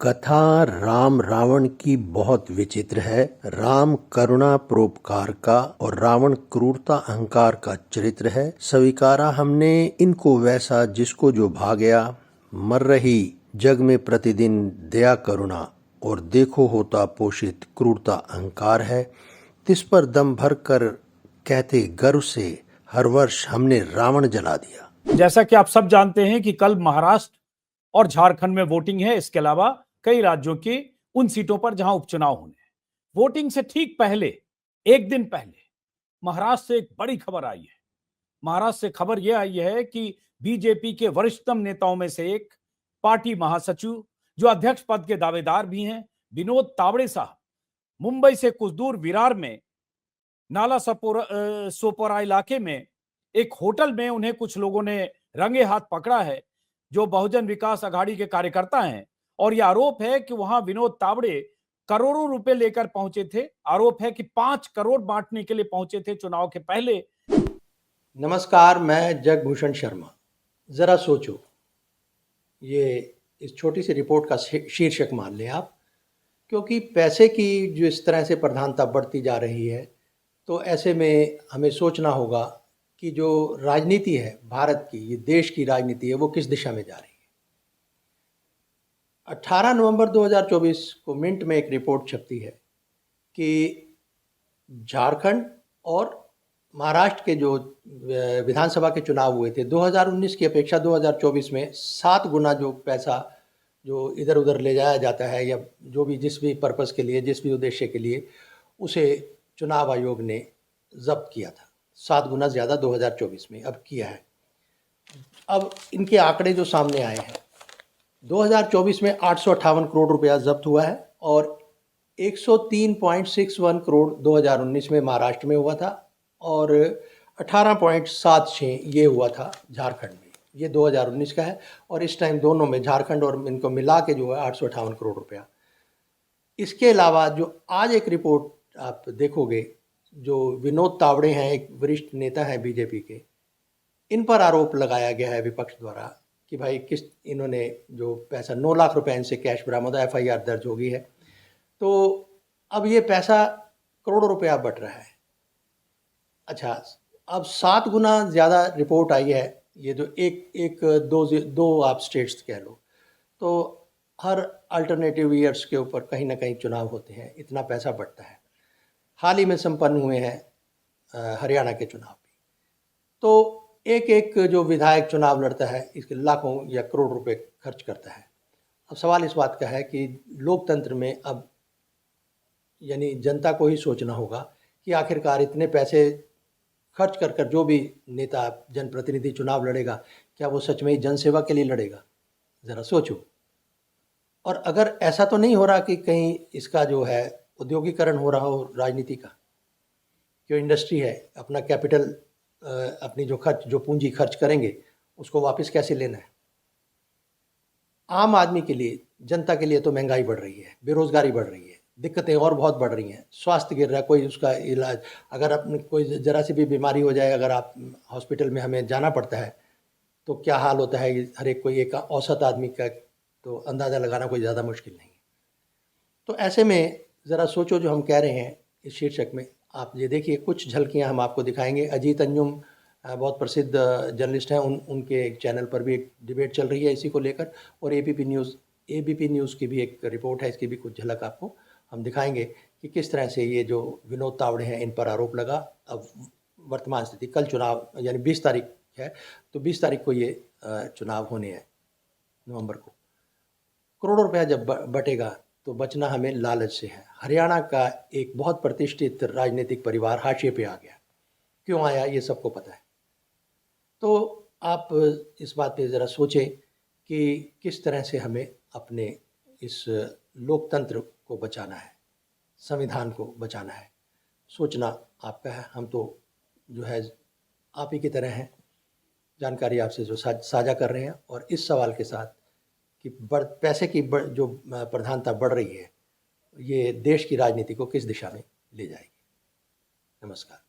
कथा राम रावण की बहुत विचित्र है। राम करुणा परोपकार का और रावण क्रूरता अहंकार का चरित्र है। स्वीकारा हमने इनको वैसा जिसको जो भा गया। मर रही जग में प्रतिदिन दया करुणा और देखो होता पोषित क्रूरता अहंकार है। तिस पर दम भर कर कहते गर्व से हर वर्ष हमने रावण जला दिया। जैसा कि आप सब जानते हैं कि कल महाराष्ट्र और झारखंड में वोटिंग है। इसके अलावा कई राज्यों की उन सीटों पर जहां उपचुनाव होने हैं। वोटिंग से ठीक पहले, एक दिन पहले, महाराष्ट्र से एक बड़ी खबर आई है। महाराष्ट्र से खबर यह आई है कि बीजेपी के वरिष्ठतम नेताओं में से एक, पार्टी महासचिव, जो अध्यक्ष पद के दावेदार भी हैं, विनोद तावड़े साहब, मुंबई से कुछ दूर विरार में नाला सोपोरा इलाके में एक होटल में उन्हें कुछ लोगों ने रंगे हाथ पकड़ा है, जो बहुजन विकास अघाड़ी के कार्यकर्ता हैं। और यह आरोप है कि वहां विनोद तावड़े करोड़ों रुपए लेकर पहुंचे थे। आरोप है कि 5 करोड़ बांटने के लिए पहुंचे थे चुनाव के पहले। नमस्कार, मैं जगभूषण शर्मा। जरा सोचो, ये इस छोटी सी रिपोर्ट का शीर्षक मान लें आप, क्योंकि पैसे की जो इस तरह से प्रधानता बढ़ती जा रही है, तो ऐसे में हमें सोचना होगा कि जो राजनीति है भारत की, ये देश की राजनीति है, वो किस दिशा में जा रही है। 18 नवंबर 2024 को मिंट में एक रिपोर्ट छपती है कि झारखंड और महाराष्ट्र के जो विधानसभा के चुनाव हुए थे, 2019 की अपेक्षा 2024 में 7 गुना जो पैसा जो इधर उधर ले जाया जाता है, या जो भी जिस भी पर्पस के लिए, जिस भी उद्देश्य के लिए, उसे चुनाव आयोग ने जब्त किया था। 7 गुना ज़्यादा 2024 में अब किया है। अब इनके आंकड़े जो सामने आए हैं, 2024 में 858 करोड़ रुपया जब्त हुआ है और 103.61 करोड़ 2019 में महाराष्ट्र में हुआ था और 18.76 ये हुआ था झारखंड में। ये 2019 का है और इस टाइम दोनों में, झारखंड और इनको मिला के जो है 858 करोड़ रुपया। इसके अलावा जो आज एक रिपोर्ट आप देखोगे, जो विनोद तावड़े हैं, एक वरिष्ठ नेता हैं बीजेपी के, इन पर आरोप लगाया गया है विपक्ष द्वारा कि भाई इन्होंने जो पैसा 9 लाख रुपए इनसे कैश बरामद, FIR दर्ज हो गई है। तो अब ये पैसा करोड़ों रुपया बट रहा है। अच्छा, अब 7 गुना ज़्यादा रिपोर्ट आई है। ये जो दो आप स्टेट्स कह लो, तो हर अल्टरनेटिव ईयर्स के ऊपर कहीं ना कहीं चुनाव होते हैं, इतना पैसा बढ़ता है। हाल ही में संपन्न हुए हैं हरियाणा के चुनाव भी। तो एक एक जो विधायक चुनाव लड़ता है, इसके लाखों या करोड़ रुपए खर्च करता है। अब सवाल इस बात का है कि लोकतंत्र में अब यानी जनता को ही सोचना होगा कि आखिरकार इतने पैसे खर्च कर कर जो भी नेता, जनप्रतिनिधि चुनाव लड़ेगा, क्या वो सच में ही जनसेवा के लिए लड़ेगा? ज़रा सोचो। और अगर ऐसा तो नहीं हो रहा कि कहीं इसका जो है औद्योगिकरण हो रहा हो राजनीति का, जो इंडस्ट्री है, अपना कैपिटल, अपनी जो पूंजी खर्च करेंगे, उसको वापस कैसे लेना है? आम आदमी के लिए, जनता के लिए तो महंगाई बढ़ रही है, बेरोजगारी बढ़ रही है, दिक्कतें और बहुत बढ़ रही हैं, स्वास्थ्य गिर रहा है, कोई उसका इलाज, अगर अपने कोई ज़रा सी भी बीमारी हो जाए, अगर आप हॉस्पिटल में हमें जाना पड़ता है, तो क्या हाल होता है हर एक कोई, एक औसत आदमी का तो अंदाज़ा लगाना कोई ज़्यादा मुश्किल नहीं है। तो ऐसे में ज़रा सोचो, जो हम कह रहे हैं इस शीर्षक में, आप ये देखिए, कुछ झलकियाँ हम आपको दिखाएंगे। अजीत अंजुम बहुत प्रसिद्ध जर्नलिस्ट हैं, उनके चैनल पर भी एक डिबेट चल रही है इसी को लेकर, और ABP न्यूज़ की भी एक रिपोर्ट है, इसकी भी कुछ झलक आपको हम दिखाएंगे कि किस तरह से ये जो विनोद तावड़े हैं, इन पर आरोप लगा। अब वर्तमान स्थिति, कल चुनाव यानी 20 तारीख है, तो 20 तारीख को ये चुनाव होने हैं नवंबर को। करोड़ों रुपया जब बटेगा तो बचना हमें लालच से है। हरियाणा का एक बहुत प्रतिष्ठित राजनीतिक परिवार हाशिए पे आ गया। क्यों आया, ये सबको पता है। तो आप इस बात पे ज़रा सोचें कि किस तरह से हमें अपने इस लोकतंत्र को बचाना है, संविधान को बचाना है। सोचना आपका है, हम तो जो है आप ही की तरह हैं, जानकारी आपसे जो साझा कर रहे हैं, और इस सवाल के साथ कि पैसे की जो प्रधानता बढ़ रही है, ये देश की राजनीति को किस दिशा में ले जाएगी। नमस्कार।